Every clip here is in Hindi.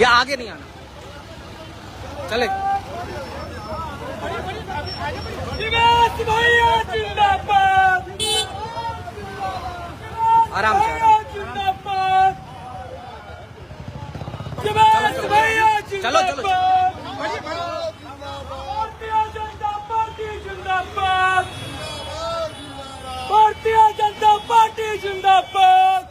या आगे नहीं आना, चले। आराम से चलो चलो चलो। भारतीय जनता पार्टी जिंदाबाद।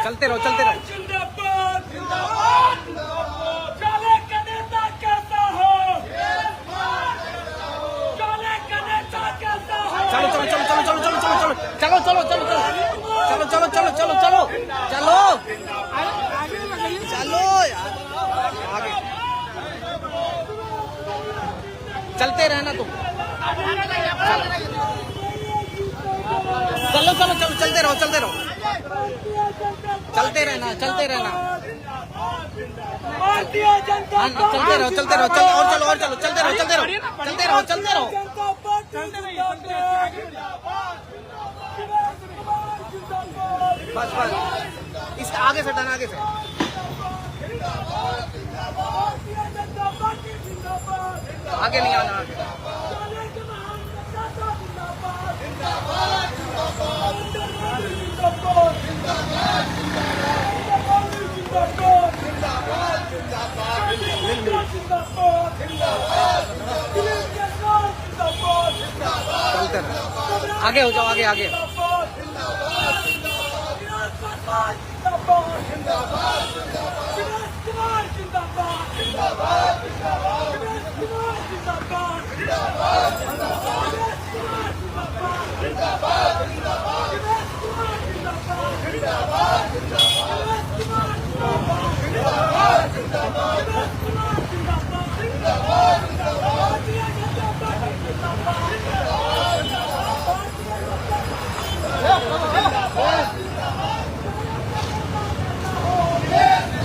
चलते रहो चलते रहो। जिंदाबाद जिंदाबाद। काले का नेता कैसा हो, काले का नेता कैसा हो। चलो चलो चलो चलो चलो चलो चलो चलो चलो चलो चलो चलो चलो चलो चलो चलो चलो चलो यार आगे चलते रहना तुम। चलो चलो चलो चलते रहो चलते रहो चलते रहना चलते रहना। भारतीय जनता चलते रहो चलते रहो चलो और चलो चलते रहो चलते रहो चलते रहो चलते रहो। बस बस इसका आगे से हटाना आगे से। आगे नहीं आना आगे। चलते रहो आगे हो जाओ आगे आगे।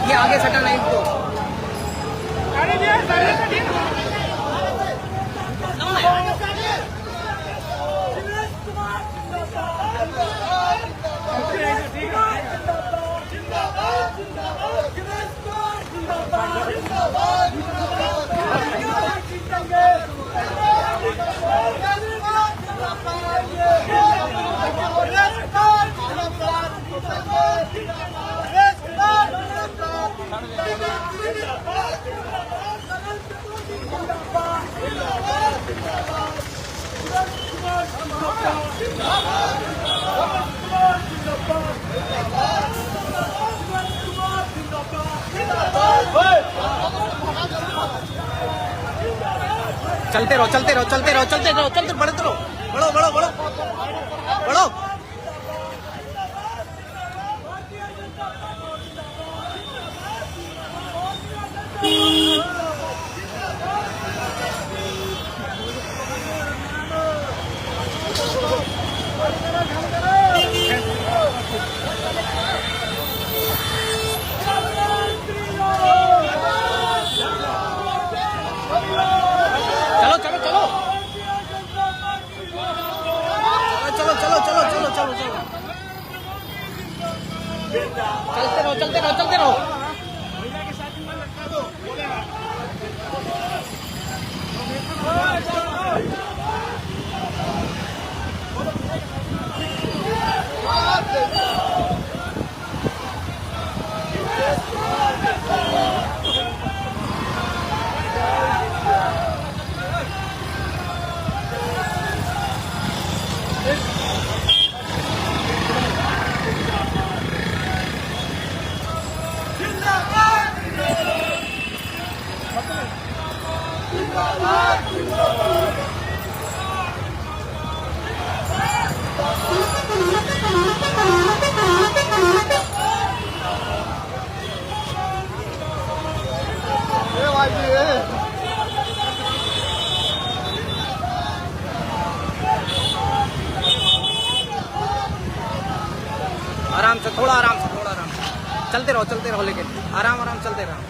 ये आगे सटाना इनको। चलते रहो चलते रहो चलते रहो चलते रहो चलते बढ़ते रहो। बढ़ो बढ़ो बढ़ो बढ़ो। चलो चलो चलो चलो चलो चलो चलो चलो चलो चलते रहो चलते रहो चलते रहो। आराम से थोड़ा आराम से थोड़ा आराम से चलते रहो लेकिन आराम आराम चलते रहो।